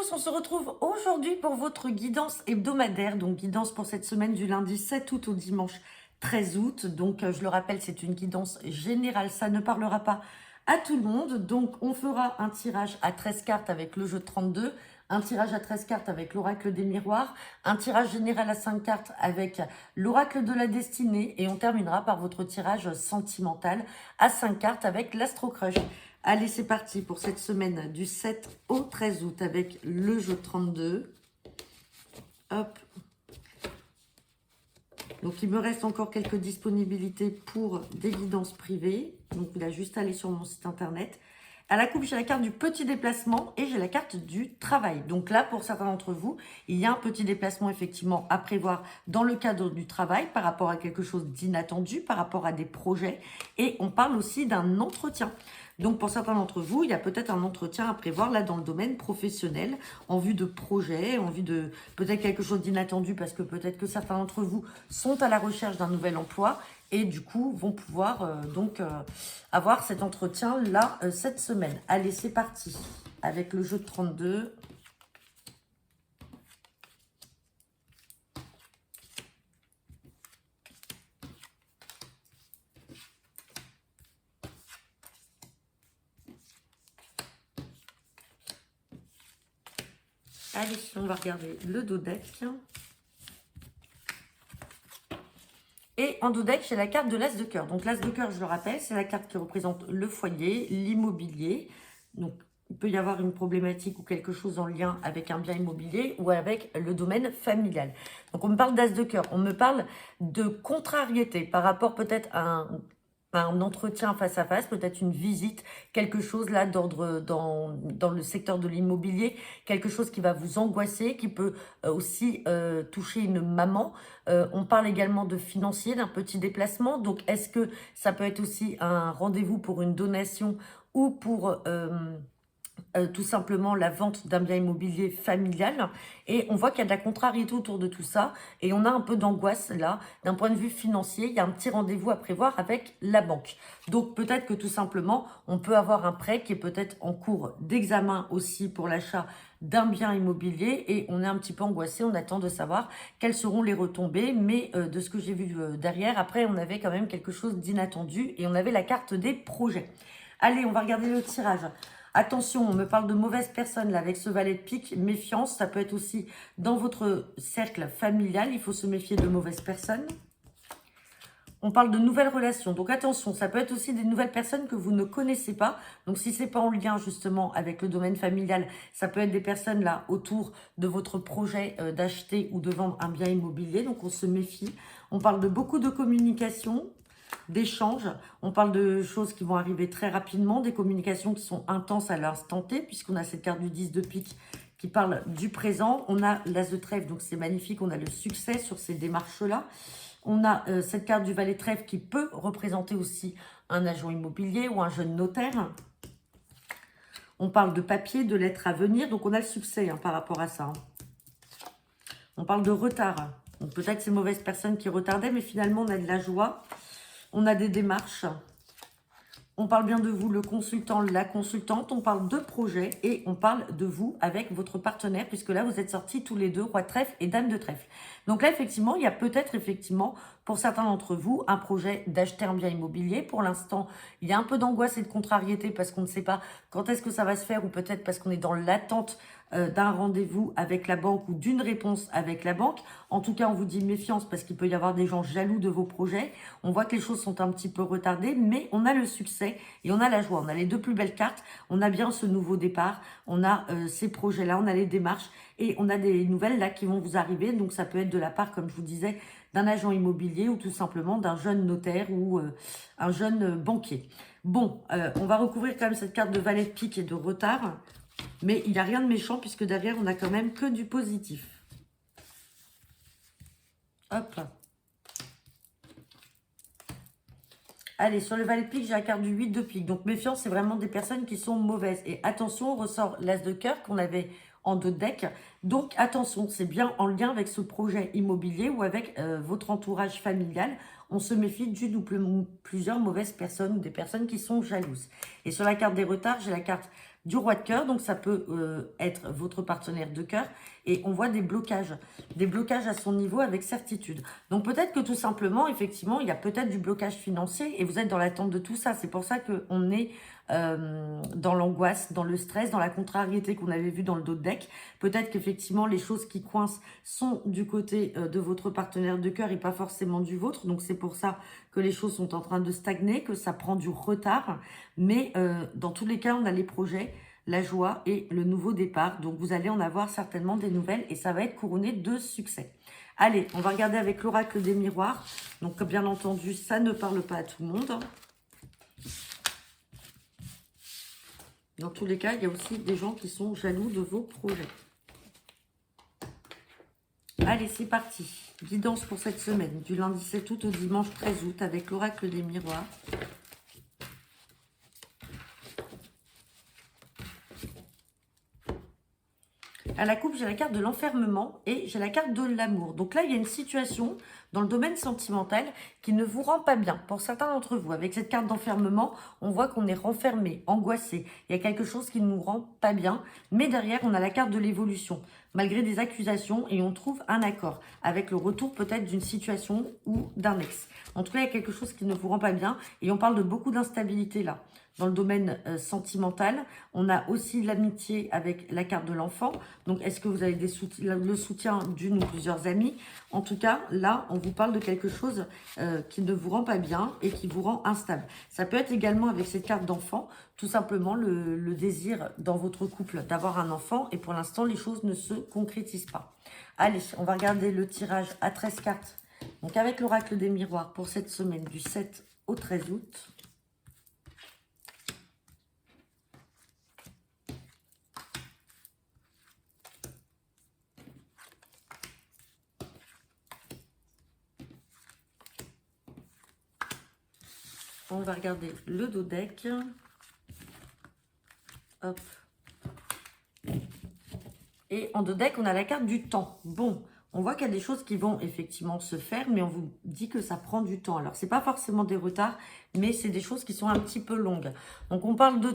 tous, on se retrouve aujourd'hui pour votre guidance hebdomadaire, donc guidance pour cette semaine du lundi 7 août au dimanche 13 août. Donc je le rappelle, c'est une guidance générale, ça ne parlera pas à tout le monde. Donc on fera un tirage à 13 cartes avec le jeu de 32, un tirage à 13 cartes avec l'oracle des miroirs, un tirage général à 5 cartes avec l'oracle de la destinée et on terminera par votre tirage sentimental à 5 cartes avec l'astro crush. Allez, c'est parti pour cette semaine du 7 au 13 août avec le jeu 32. Hop. Donc, il me reste encore quelques disponibilités pour des guidances privées. Donc, il a juste à aller sur mon site internet. À la coupe, j'ai la carte du petit déplacement et j'ai la carte du travail. Donc là, pour certains d'entre vous, il y a un petit déplacement effectivement à prévoir dans le cadre du travail par rapport à quelque chose d'inattendu, par rapport à des projets. Et on parle aussi d'un entretien. Donc, pour certains d'entre vous, il y a peut-être un entretien à prévoir là dans le domaine professionnel, en vue de projet, en vue de peut-être quelque chose d'inattendu, parce que peut-être que certains d'entre vous sont à la recherche d'un nouvel emploi et du coup vont pouvoir avoir cet entretien là cette semaine. Allez, c'est parti avec le jeu de 32. Allez, on va regarder le dos deck. Et en dos deck, j'ai la carte de l'As de cœur. Donc l'As de cœur, je le rappelle, c'est la carte qui représente le foyer, l'immobilier. Donc il peut y avoir une problématique ou quelque chose en lien avec un bien immobilier ou avec le domaine familial. Donc on me parle d'As de cœur, on me parle de contrariété par rapport peut-être à un entretien face à face, peut-être une visite, quelque chose là d'ordre dans le secteur de l'immobilier, quelque chose qui va vous angoisser, qui peut aussi toucher une maman. On parle également de financier, d'un petit déplacement. Donc, est-ce que ça peut être aussi un rendez-vous pour une donation ou pour tout simplement la vente d'un bien immobilier familial? Et on voit qu'il y a de la contrariété autour de tout ça et on a un peu d'angoisse là d'un point de vue financier. Il y a un petit rendez-vous à prévoir avec la banque. Donc peut-être que tout simplement on peut avoir un prêt qui est peut-être en cours d'examen aussi pour l'achat d'un bien immobilier et on est un petit peu angoissé, on attend de savoir quelles seront les retombées, mais de ce que j'ai vu derrière, après on avait quand même quelque chose d'inattendu et on avait la carte des projets. Allez, on va regarder le tirage. Attention, on me parle de mauvaises personnes là avec ce valet de pique. Méfiance, ça peut être aussi dans votre cercle familial. Il faut se méfier de mauvaises personnes. On parle de nouvelles relations. Donc attention, ça peut être aussi des nouvelles personnes que vous ne connaissez pas. Donc si c'est pas en lien justement avec le domaine familial, ça peut être des personnes là autour de votre projet d'acheter ou de vendre un bien immobilier. Donc on se méfie. On parle de beaucoup de communication, d'échanges. On parle de choses qui vont arriver très rapidement, des communications qui sont intenses à l'instant T, puisqu'on a cette carte du 10 de pique qui parle du présent. On a l'As de trèfle, donc c'est magnifique, on a le succès sur ces démarches-là. On a cette carte du valet de trèfle qui peut représenter aussi un agent immobilier ou un jeune notaire. On parle de papier, de lettres à venir, donc on a le succès par rapport à ça. On parle de retard. Donc peut-être ces mauvaises personnes qui retardaient, mais finalement on a de la joie. On a des démarches. On parle bien de vous, le consultant, la consultante. On parle de projet et on parle de vous avec votre partenaire, puisque là, vous êtes sortis tous les deux, roi de trèfle et dame de trèfle. Donc là, effectivement, il y a peut-être, effectivement, pour certains d'entre vous, un projet d'acheter un bien immobilier. Pour l'instant, il y a un peu d'angoisse et de contrariété parce qu'on ne sait pas quand est-ce que ça va se faire ou peut-être parce qu'on est dans l'attente d'un rendez-vous avec la banque ou d'une réponse avec la banque. En tout cas, on vous dit méfiance parce qu'il peut y avoir des gens jaloux de vos projets. On voit que les choses sont un petit peu retardées, mais on a le succès et on a la joie. On a les deux plus belles cartes. On a bien ce nouveau départ. On a ces projets-là, on a les démarches et on a des nouvelles là qui vont vous arriver. Donc, ça peut être de la part, comme je vous disais, d'un agent immobilier ou tout simplement d'un jeune notaire ou un jeune banquier. Bon, on va recouvrir quand même cette carte de valet de pique et de retard. Mais il n'y a rien de méchant puisque derrière, on a quand même que du positif. Hop. Allez, sur le valet de pique, j'ai la carte du 8 de pique. Donc, méfiance, c'est vraiment des personnes qui sont mauvaises. Et attention, on ressort l'As de cœur qu'on avait en dos de deck. Donc, attention, c'est bien en lien avec ce projet immobilier ou avec votre entourage familial. On se méfie d'une ou plusieurs mauvaises personnes ou des personnes qui sont jalouses. Et sur la carte des retards, j'ai la carte du roi de cœur, donc ça peut être votre partenaire de cœur, et on voit des blocages à son niveau avec certitude. Donc peut-être que tout simplement, effectivement, il y a peut-être du blocage financier et vous êtes dans l'attente de tout ça. C'est pour ça qu'on est dans l'angoisse, dans le stress, dans la contrariété qu'on avait vu dans le dos de deck. Peut-être qu'effectivement, les choses qui coincent sont du côté de votre partenaire de cœur et pas forcément du vôtre. Donc c'est pour ça que les choses sont en train de stagner, que ça prend du retard. Mais dans tous les cas, on a les projets, la joie et le nouveau départ. Donc vous allez en avoir certainement des nouvelles et ça va être couronné de succès. Allez, on va regarder avec l'oracle des miroirs. Donc bien entendu, ça ne parle pas à tout le monde. Dans tous les cas, il y a aussi des gens qui sont jaloux de vos projets. Allez, c'est parti. Guidance pour cette semaine, du lundi 7 août au dimanche 13 août, avec l'oracle des miroirs. À la coupe, j'ai la carte de l'enfermement et j'ai la carte de l'amour. Donc là, il y a une situation dans le domaine sentimental qui ne vous rend pas bien. Pour certains d'entre vous, avec cette carte d'enfermement, on voit qu'on est renfermé, angoissé. Il y a quelque chose qui ne nous rend pas bien. Mais derrière, on a la carte de l'évolution, malgré des accusations, et on trouve un accord avec le retour peut-être d'une situation ou d'un ex. En tout cas, il y a quelque chose qui ne vous rend pas bien et on parle de beaucoup d'instabilité là. Dans le domaine sentimental, on a aussi l'amitié avec la carte de l'enfant. Donc, est-ce que vous avez le soutien d'une ou plusieurs amis? En tout cas, là, on vous parle de quelque chose qui ne vous rend pas bien et qui vous rend instable. Ça peut être également avec cette carte d'enfant, tout simplement le désir dans votre couple d'avoir un enfant. Et pour l'instant, les choses ne se concrétisent pas. Allez, on va regarder le tirage à 13 cartes. Donc, avec l'oracle des miroirs pour cette semaine du 7 au 13 août. On va regarder le dos deck. Hop. Et en dos deck, on a la carte du temps. Bon, on voit qu'il y a des choses qui vont effectivement se faire, mais on vous dit que ça prend du temps. Alors, c'est pas forcément des retards, mais c'est des choses qui sont un petit peu longues. Donc, on parle de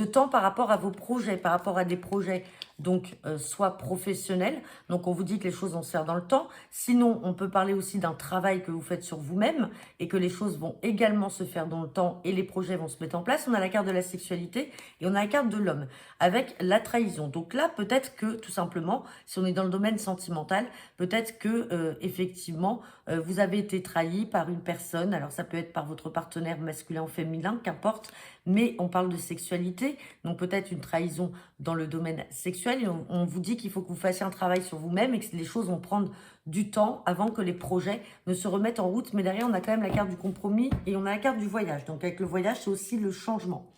temps par rapport à vos projets, par rapport à des projets, donc, soit professionnels. Donc, on vous dit que les choses vont se faire dans le temps. Sinon, on peut parler aussi d'un travail que vous faites sur vous-même et que les choses vont également se faire dans le temps et les projets vont se mettre en place. On a la carte de la sexualité et on a la carte de l'homme avec la trahison. Donc là, peut-être que tout simplement, si on est dans le domaine sentimental, peut-être que effectivement, vous avez été trahi par une personne. Alors ça peut être par votre partenaire masculin ou féminin, qu'importe. Mais on parle de sexualité, donc peut-être une trahison dans le domaine sexuel. Et on vous dit qu'il faut que vous fassiez un travail sur vous-même et que les choses vont prendre du temps avant que les projets ne se remettent en route. Mais derrière, on a quand même la carte du compromis et on a la carte du voyage. Donc avec le voyage, c'est aussi le changement.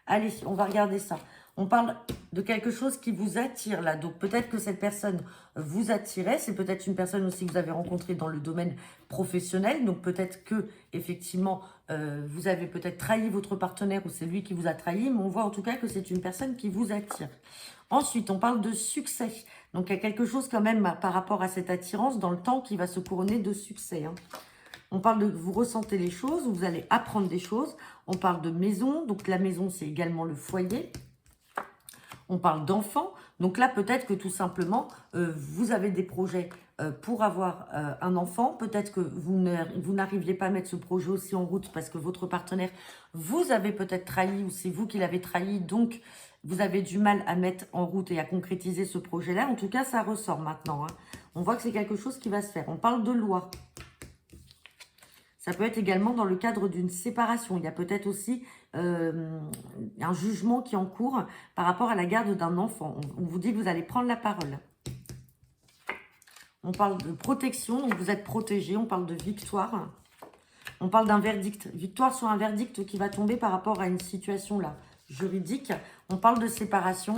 Allez, on va regarder ça. On parle de quelque chose qui vous attire là. Donc peut-être que cette personne vous attirait. C'est peut-être une personne aussi que vous avez rencontrée dans le domaine professionnel. Donc peut-être que effectivement vous avez peut-être trahi votre partenaire ou c'est lui qui vous a trahi. Mais on voit en tout cas que c'est une personne qui vous attire. Ensuite, on parle de succès. Donc il y a quelque chose quand même par rapport à cette attirance dans le temps qui va se couronner de succès. On parle de vous ressentez les choses, vous allez apprendre des choses. On parle de maison. Donc la maison, c'est également le foyer. On parle d'enfants. Donc là, peut-être que tout simplement, vous avez des projets pour avoir un enfant. Peut-être que vous n'arriviez pas à mettre ce projet aussi en route parce que votre partenaire vous avez peut-être trahi ou c'est vous qui l'avez trahi. Donc, vous avez du mal à mettre en route et à concrétiser ce projet-là. En tout cas, ça ressort maintenant. On voit que c'est quelque chose qui va se faire. On parle de loi. Ça peut être également dans le cadre d'une séparation. Il y a peut-être aussi un jugement qui est en cours par rapport à la garde d'un enfant. On vous dit que vous allez prendre la parole. On parle de protection, donc vous êtes protégé. On parle de victoire. On parle d'un verdict. Victoire sur un verdict qui va tomber par rapport à une situation là juridique. On parle de séparation,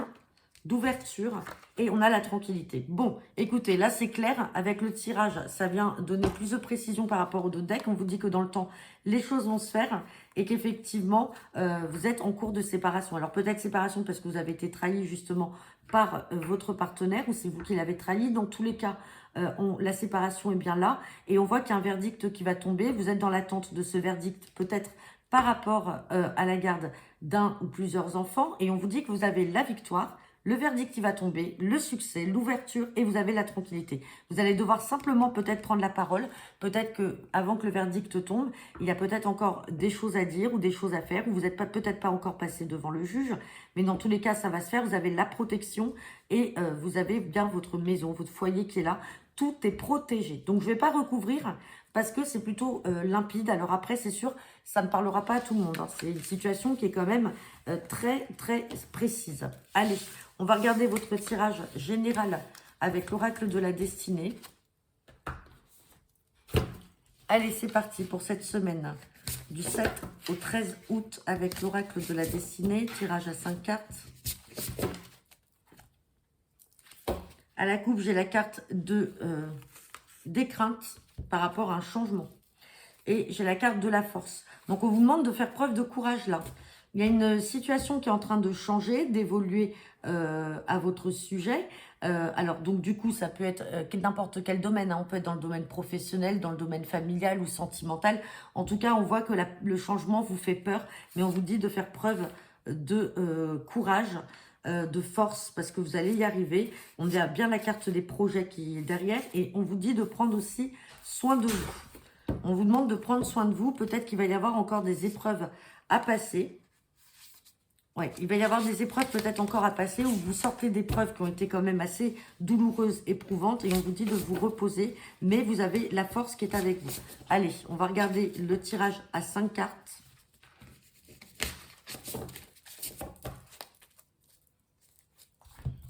d'ouverture et on a la tranquillité. Bon, écoutez, là c'est clair, avec le tirage, ça vient donner plus de précision par rapport au dos deck. On vous dit que dans le temps, les choses vont se faire et qu'effectivement, vous êtes en cours de séparation. Alors peut-être séparation parce que vous avez été trahi justement par votre partenaire ou c'est vous qui l'avez trahi. Dans tous les cas, la séparation est bien là. Et on voit qu'il y a un verdict qui va tomber. Vous êtes dans l'attente de ce verdict, peut-être par rapport à la garde d'un ou plusieurs enfants. Et on vous dit que vous avez la victoire, le verdict qui va tomber, le succès, l'ouverture et vous avez la tranquillité. Vous allez devoir simplement peut-être prendre la parole. Peut-être que avant que le verdict tombe, il y a peut-être encore des choses à dire ou des choses à faire. Ou vous n'êtes peut-être pas encore passé devant le juge. Mais dans tous les cas, ça va se faire. Vous avez la protection et vous avez bien votre maison, votre foyer qui est là. Tout est protégé. Donc, je ne vais pas recouvrir parce que c'est plutôt limpide. Alors après, c'est sûr, ça ne parlera pas à tout le monde. Hein. C'est une situation qui est quand même très, très précise. Allez, on va regarder votre tirage général avec l'oracle de la destinée. Allez, c'est parti pour cette semaine du 7 au 13 août avec l'oracle de la destinée. Tirage à 5 cartes. À la coupe, j'ai la carte des craintes par rapport à un changement. Et j'ai la carte de la force. Donc, on vous demande de faire preuve de courage là. Il y a une situation qui est en train de changer, d'évoluer à votre sujet. Alors, donc, du coup, ça peut être n'importe quel domaine. Hein. On peut être dans le domaine professionnel, dans le domaine familial ou sentimental. En tout cas, on voit que le changement vous fait peur. Mais on vous dit de faire preuve de courage, de force, parce que vous allez y arriver. On a bien la carte des projets qui est derrière. Et on vous dit de prendre aussi soin de vous. On vous demande de prendre soin de vous. Peut-être qu'il va y avoir encore des épreuves à passer. Ouais, il va y avoir des épreuves peut-être encore à passer où vous sortez d'épreuves qui ont été quand même assez douloureuses, éprouvantes. Et on vous dit de vous reposer. Mais vous avez la force qui est avec vous. Allez, on va regarder le tirage à 5 cartes.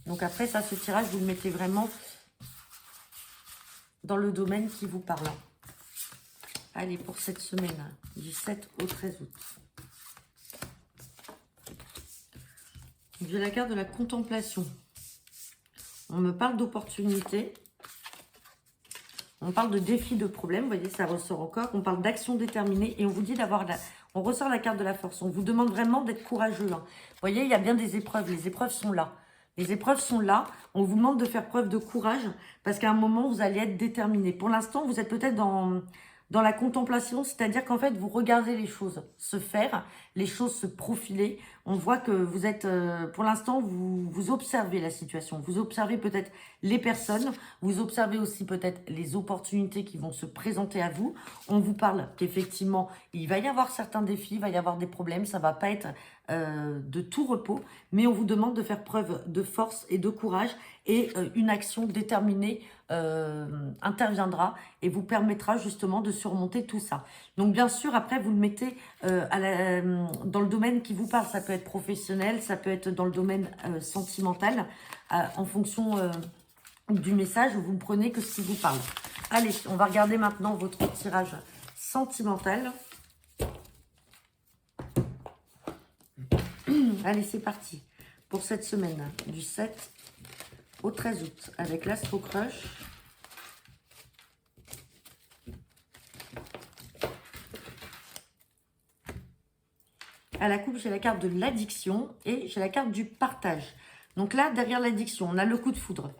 Donc après, ça, ce tirage, vous le mettez vraiment dans le domaine qui vous parle. Allez, pour cette semaine, du 7 au 13 août. J'ai la carte de la contemplation. On me parle d'opportunités. On parle de défis, de problèmes. Vous voyez, ça ressort encore. On parle d'action déterminée. Et on vous dit d'avoir la... On ressort la carte de la force. On vous demande vraiment d'être courageux. Hein. Vous voyez, il y a bien des épreuves. Les épreuves sont là. Les épreuves sont là. On vous demande de faire preuve de courage parce qu'à un moment, vous allez être déterminé. Pour l'instant, vous êtes peut-être dans la contemplation, c'est-à-dire qu'en fait, vous regardez les choses se faire, les choses se profiler. On voit que vous êtes, pour l'instant, vous observez la situation. Vous observez peut-être les personnes. Vous observez aussi peut-être les opportunités qui vont se présenter à vous. On vous parle qu'effectivement, il va y avoir certains défis, il va y avoir des problèmes. Ça va pas être de tout repos, mais on vous demande de faire preuve de force et de courage et une action déterminée interviendra et vous permettra justement de surmonter tout ça. Donc bien sûr, après, vous le mettez dans le domaine qui vous parle. Ça peut être professionnel, ça peut être dans le domaine sentimental, en fonction du message, vous ne prenez que ce qui vous parle. Allez, on va regarder maintenant votre tirage sentimental. Allez, c'est parti pour cette semaine du 7 au 13 août avec l'Astro Crush. À la coupe, j'ai la carte de l'addiction et j'ai la carte du partage. Donc là, derrière l'addiction, on a le coup de foudre.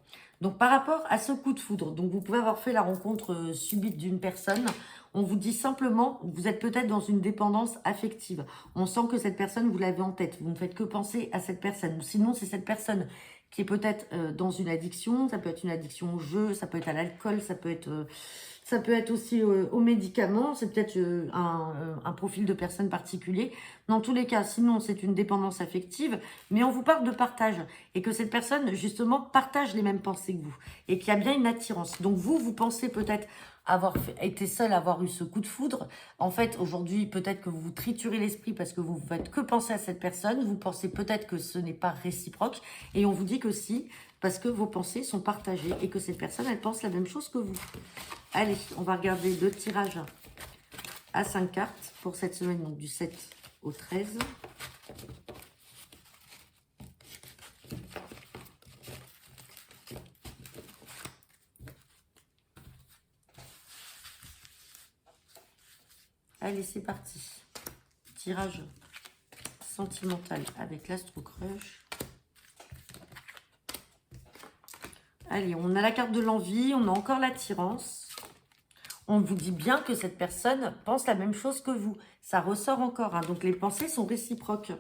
Donc par rapport à ce coup de foudre, donc vous pouvez avoir fait la rencontre subite d'une personne. On vous dit simplement, vous êtes peut-être dans une dépendance affective. On sent que cette personne, vous l'avez en tête. Vous ne faites que penser à cette personne. Sinon, c'est cette personne qui est peut-être dans une addiction. Ça peut être une addiction au jeu, ça peut être à l'alcool, ça peut être aussi aux médicaments. C'est peut-être un profil de personne particulier. Dans tous les cas, sinon, c'est une dépendance affective. Mais on vous parle de partage. Et que cette personne, justement, partage les mêmes pensées que vous. Et qu'il y a bien une attirance. Donc vous pensez peut-être avoir été seul, avoir eu ce coup de foudre. En fait, aujourd'hui, peut-être que vous vous triturez l'esprit parce que vous ne faites que penser à cette personne. Vous pensez peut-être que ce n'est pas réciproque. Et on vous dit que si, parce que vos pensées sont partagées et que cette personne, elle pense la même chose que vous. Allez, on va regarder le tirage à 5 cartes pour cette semaine, donc du 7 au 13. Allez, c'est parti. Tirage sentimental avec l'Astro Crush. Allez. Allez, on a la carte de l'envie, on a encore l'attirance. On vous dit bien que cette personne pense la même chose que vous. Ça ressort encore, hein, donc les pensées sont réciproques.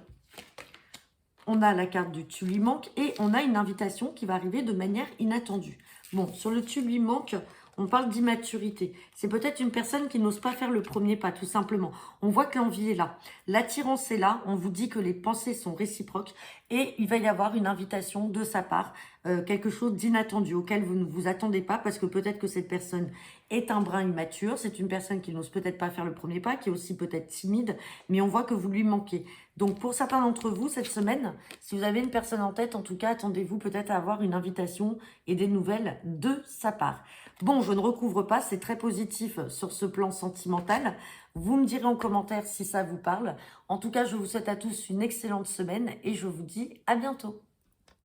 On a la carte du tu lui manques et on a une invitation qui va arriver de manière inattendue. Bon, sur le tu lui manques, on parle d'immaturité. C'est peut-être une personne qui n'ose pas faire le premier pas, tout simplement. On voit que l'envie est là. L'attirance est là. On vous dit que les pensées sont réciproques et il va y avoir une invitation de sa part, quelque chose d'inattendu auquel vous ne vous attendez pas parce que peut-être que cette personne est un brin immature. C'est une personne qui n'ose peut-être pas faire le premier pas, qui est aussi peut-être timide, mais on voit que vous lui manquez. Donc pour certains d'entre vous, cette semaine, si vous avez une personne en tête, en tout cas, attendez-vous peut-être à avoir une invitation et des nouvelles de sa part. Bon, je ne recouvre pas, c'est très positif sur ce plan sentimental. Vous me direz en commentaire si ça vous parle. En tout cas, je vous souhaite à tous une excellente semaine et je vous dis à bientôt.